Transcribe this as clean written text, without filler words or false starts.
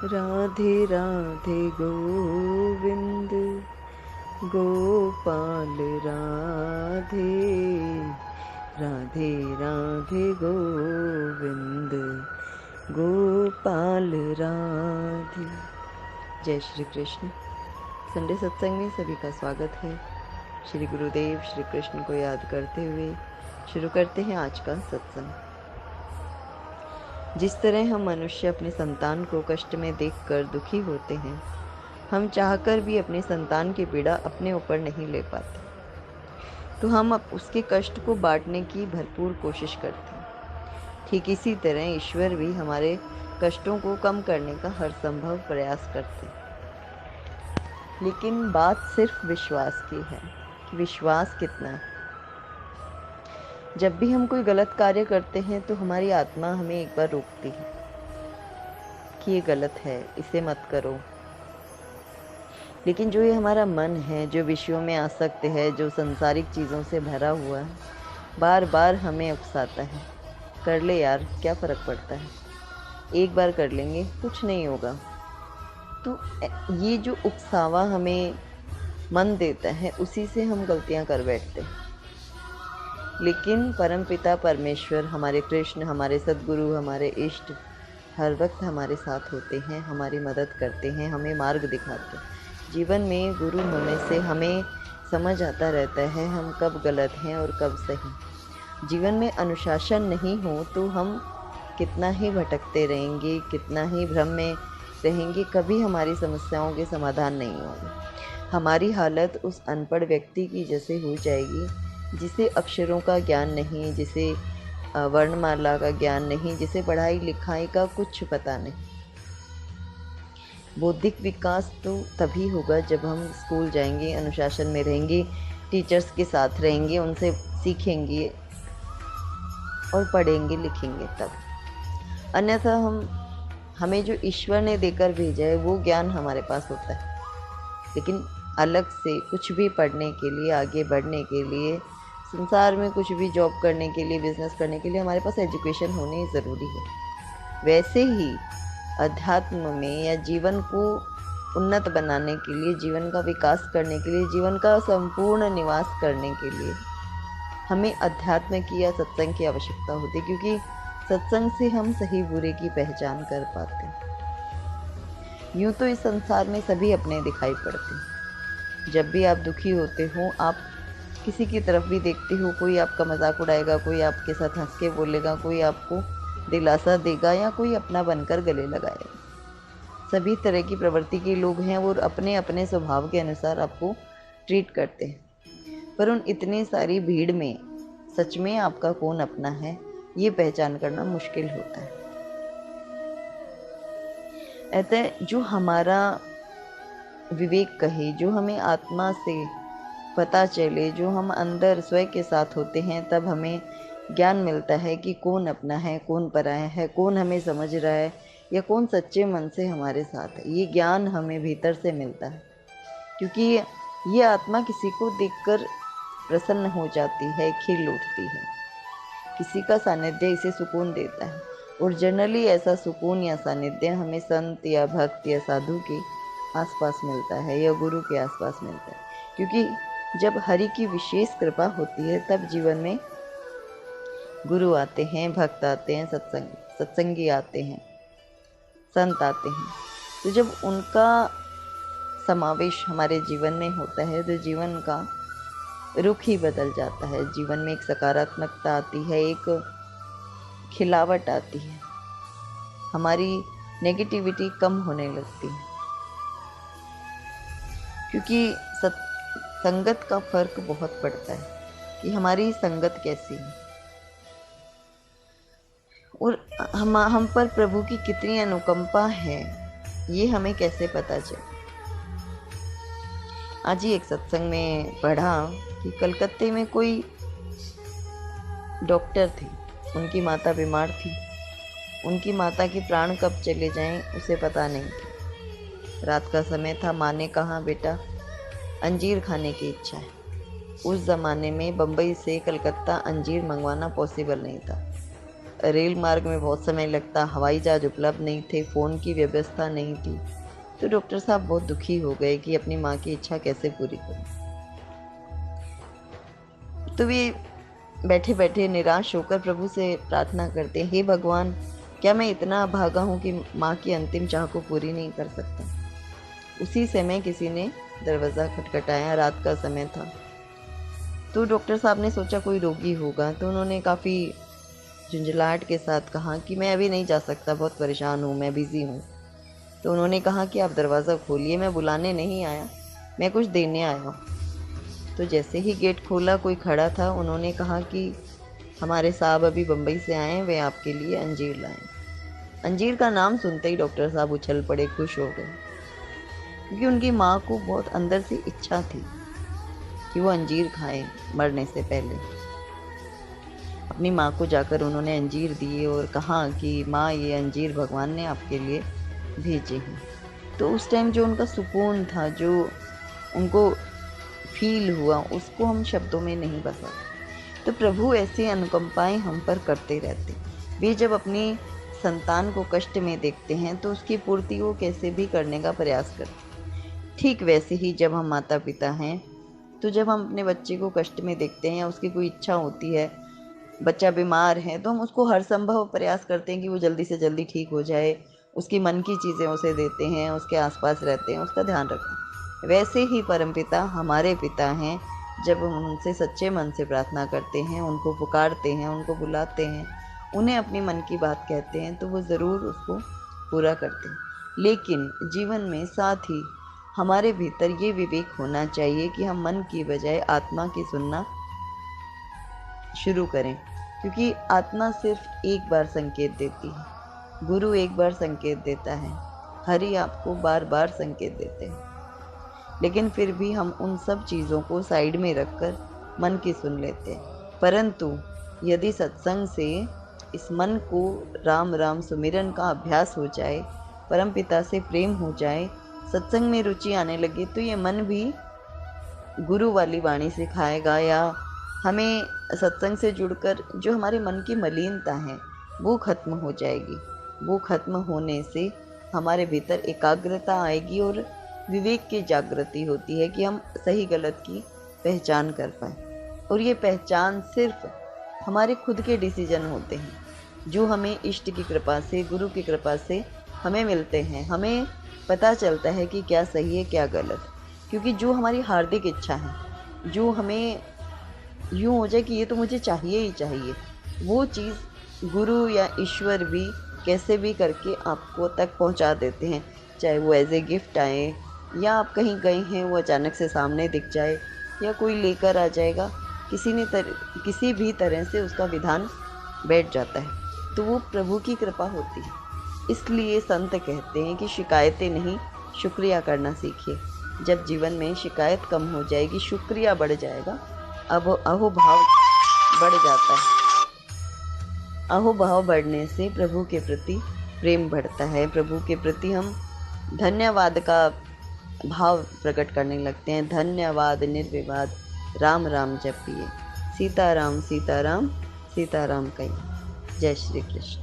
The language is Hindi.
राधे राधे गोविंद गोपाल राधे। राधे राधे गोविंद गोपाल राधे। जय श्री कृष्ण। संडे सत्संग में सभी का स्वागत है। श्री गुरुदेव श्री कृष्ण को याद करते हुए शुरू करते हैं आज का सत्संग। जिस तरह हम मनुष्य अपने संतान को कष्ट में देखकर दुखी होते हैं, हम चाहकर भी अपने संतान की पीड़ा अपने ऊपर नहीं ले पाते, तो हम अब उसके कष्ट को बांटने की भरपूर कोशिश करते हैं। ठीक इसी तरह ईश्वर भी हमारे कष्टों को कम करने का हर संभव प्रयास करते हैं। लेकिन बात सिर्फ विश्वास की है कि विश्वास कितना है। जब भी हम कोई गलत कार्य करते हैं तो हमारी आत्मा हमें एक बार रोकती है कि ये गलत है, इसे मत करो। लेकिन जो ये हमारा मन है, जो विषयों में आसक्त है, जो सांसारिक चीज़ों से भरा हुआ है, बार बार हमें उकसाता है, कर ले यार, क्या फ़र्क पड़ता है, एक बार कर लेंगे, कुछ नहीं होगा। तो ये जो उकसावा हमें मन देता है, उसी से हम गलतियां कर बैठते हैं। लेकिन परमपिता परमेश्वर, हमारे कृष्ण, हमारे सद्गुरु, हमारे इष्ट हर वक्त हमारे साथ होते हैं, हमारी मदद करते हैं, हमें मार्ग दिखाते हैं। जीवन में गुरु होने से हमें समझ आता रहता है हम कब गलत हैं और कब सही। जीवन में अनुशासन नहीं हो तो हम कितना ही भटकते रहेंगे, कितना ही भ्रम में रहेंगे, कभी हमारी समस्याओं के समाधान नहीं होंगे। हमारी हालत उस अनपढ़ व्यक्ति की जैसे हो जाएगी जिसे अक्षरों का ज्ञान नहीं, जिसे वर्णमाला का ज्ञान नहीं, जिसे पढ़ाई लिखाई का कुछ पता नहीं। बौद्धिक विकास तो तभी होगा जब हम स्कूल जाएंगे, अनुशासन में रहेंगे, टीचर्स के साथ रहेंगे, उनसे सीखेंगे और पढ़ेंगे लिखेंगे तब। अन्यथा हमें जो ईश्वर ने देकर भेजा है वो ज्ञान हमारे पास होता है, लेकिन अलग से कुछ भी पढ़ने के लिए, आगे बढ़ने के लिए, संसार में कुछ भी जॉब करने के लिए, बिजनेस करने के लिए हमारे पास एजुकेशन होनी ज़रूरी है। वैसे ही अध्यात्म में या जीवन को उन्नत बनाने के लिए, जीवन का विकास करने के लिए, जीवन का संपूर्ण निवास करने के लिए हमें अध्यात्म की या सत्संग की आवश्यकता होती है, क्योंकि सत्संग से हम सही बुरे की पहचान कर पाते हैं। यूँ तो इस संसार में सभी अपने दिखाई पड़ते हैं। जब भी आप दुखी होते हो, आप किसी की तरफ भी देखते हो, कोई आपका मजाक उड़ाएगा, कोई आपके साथ हंस के बोलेगा, कोई आपको दिलासा देगा या कोई अपना बनकर गले लगाएगा। सभी तरह की प्रवृत्ति के लोग हैं, वो अपने अपने स्वभाव के अनुसार आपको ट्रीट करते हैं। पर उन इतनी सारी भीड़ में सच में आपका कौन अपना है, ये पहचान करना मुश्किल होता है। अतः जो हमारा विवेक कहे, जो हमें आत्मा से पता चले, जो हम अंदर स्वयं के साथ होते हैं, तब हमें ज्ञान मिलता है कि कौन अपना है, कौन पराया है, कौन हमें समझ रहा है या कौन सच्चे मन से हमारे साथ है। ये ज्ञान हमें भीतर से मिलता है, क्योंकि ये आत्मा किसी को देखकर प्रसन्न हो जाती है, खिल उठती है। किसी का सानिध्य इसे सुकून देता है, और जनरली ऐसा सुकून या सानिध्य हमें संत या भक्त या साधु के आसपास मिलता है या गुरु के आसपास मिलता है। क्योंकि जब हरि की विशेष कृपा होती है तब जीवन में गुरु आते हैं, भक्त आते हैं, सत्संगी आते हैं, संत आते हैं। तो जब उनका समावेश हमारे जीवन में होता है तो जीवन का रुख ही बदल जाता है। जीवन में एक सकारात्मकता आती है, एक खिलावट आती है, हमारी नेगेटिविटी कम होने लगती है। क्योंकि संगत का फर्क बहुत पड़ता है कि हमारी संगत कैसी है और हम पर प्रभु की कितनी अनुकंपा है, ये हमें कैसे पता चले। आज ही एक सत्संग में पढ़ा कि कलकत्ते में कोई डॉक्टर थे, उनकी माता बीमार थी। उनकी माता के प्राण कब चले जाएं उसे पता नहीं था। रात का समय था, माँ ने कहा, बेटा अंजीर खाने की इच्छा है। उस ज़माने में बम्बई से कलकत्ता अंजीर मंगवाना पॉसिबल नहीं था। रेल मार्ग में बहुत समय लगता, हवाई जहाज उपलब्ध नहीं थे, फ़ोन की व्यवस्था नहीं थी। तो डॉक्टर साहब बहुत दुखी हो गए कि अपनी माँ की इच्छा कैसे पूरी करें। तो वे बैठे बैठे निराश होकर प्रभु से प्रार्थना करते, हे भगवान, क्या मैं इतना अभागा हूँ कि माँ की अंतिम चाह को पूरी नहीं कर सकता। उसी समय किसी ने दरवाज़ा खटखटाया, रात का समय था। तो डॉक्टर साहब ने सोचा कोई रोगी होगा, तो उन्होंने काफ़ी झुंझलाहट के साथ कहा कि मैं अभी नहीं जा सकता, बहुत परेशान हूँ, मैं बिज़ी हूँ। तो उन्होंने कहा कि आप दरवाज़ा खोलिए, मैं बुलाने नहीं आया, मैं कुछ देने आया हूँ। तो जैसे ही गेट खोला, कोई खड़ा था, उन्होंने कहा कि हमारे साहब अभी बम्बई से आए हैं, वे आपके लिए अंजीर लाए। अंजीर का नाम सुनते ही डॉक्टर साहब उछल पड़े, खुश हो गए, क्योंकि उनकी माँ को बहुत अंदर से इच्छा थी कि वो अंजीर खाएं मरने से पहले। अपनी माँ को जाकर उन्होंने अंजीर दिए और कहा कि माँ, ये अंजीर भगवान ने आपके लिए भेजे हैं। तो उस टाइम जो उनका सुकून था, जो उनको फील हुआ, उसको हम शब्दों में नहीं बता। तो प्रभु ऐसी अनुकंपाएं हम पर करते रहते। वे जब अपनी संतान को कष्ट में देखते हैं तो उसकी पूर्ति वो कैसे भी करने का प्रयास करते। ठीक वैसे ही जब हम माता पिता हैं, तो जब हम अपने बच्चे को कष्ट में देखते हैं या उसकी कोई इच्छा होती है, बच्चा बीमार है, तो हम उसको हर संभव प्रयास करते हैं कि वो जल्दी से जल्दी ठीक हो जाए, उसकी मन की चीज़ें उसे देते हैं, उसके आसपास रहते हैं, उसका ध्यान रखते हैं। वैसे ही परमपिता हमारे पिता हैं। जब हम उनसे सच्चे मन से प्रार्थना करते हैं, उनको पुकारते हैं, उनको बुलाते हैं, उन्हें अपनी मन की बात कहते हैं, तो वो ज़रूर उसको पूरा करते हैं। लेकिन जीवन में साथ ही हमारे भीतर ये विवेक होना चाहिए कि हम मन की बजाय आत्मा की सुनना शुरू करें, क्योंकि आत्मा सिर्फ एक बार संकेत देती है, गुरु एक बार संकेत देता है, हरि आपको बार बार संकेत देते हैं। लेकिन फिर भी हम उन सब चीज़ों को साइड में रखकर मन की सुन लेते हैं। परंतु यदि सत्संग से इस मन को राम राम सुमिरन का अभ्यास हो जाए, परमपिता से प्रेम हो जाए, सत्संग में रुचि आने लगे, तो ये मन भी गुरु वाली वाणी सिखाएगा, या हमें सत्संग से जुड़कर जो हमारे मन की मलिनता है वो खत्म हो जाएगी। वो खत्म होने से हमारे भीतर एकाग्रता आएगी और विवेक की जागृति होती है कि हम सही गलत की पहचान कर पाए। और ये पहचान सिर्फ हमारे खुद के डिसीजन होते हैं, जो हमें इष्ट की कृपा से, गुरु की कृपा से हमें मिलते हैं। हमें पता चलता है कि क्या सही है क्या गलत, क्योंकि जो हमारी हार्दिक इच्छा है, जो हमें यूँ हो जाए कि ये तो मुझे चाहिए ही चाहिए, वो चीज़ गुरु या ईश्वर भी कैसे भी करके आपको तक पहुंचा देते हैं। चाहे वो एज ए गिफ्ट आए, या आप कहीं गए हैं वो अचानक से सामने दिख जाए, या कोई लेकर आ जाएगा, किसी भी तरह से उसका विधान बैठ जाता है, तो वो प्रभु की कृपा होती है। इसलिए संत कहते हैं कि शिकायतें नहीं, शुक्रिया करना सीखिए। जब जीवन में शिकायत कम हो जाएगी, शुक्रिया बढ़ जाएगा, अब अहोभाव बढ़ जाता है। अहोभाव बढ़ने से प्रभु के प्रति प्रेम बढ़ता है, प्रभु के प्रति हम धन्यवाद का भाव प्रकट करने लगते हैं। धन्यवाद निर्विवाद राम राम जपिए, सीताराम सीताराम सीताराम कहिए। जय श्री कृष्ण।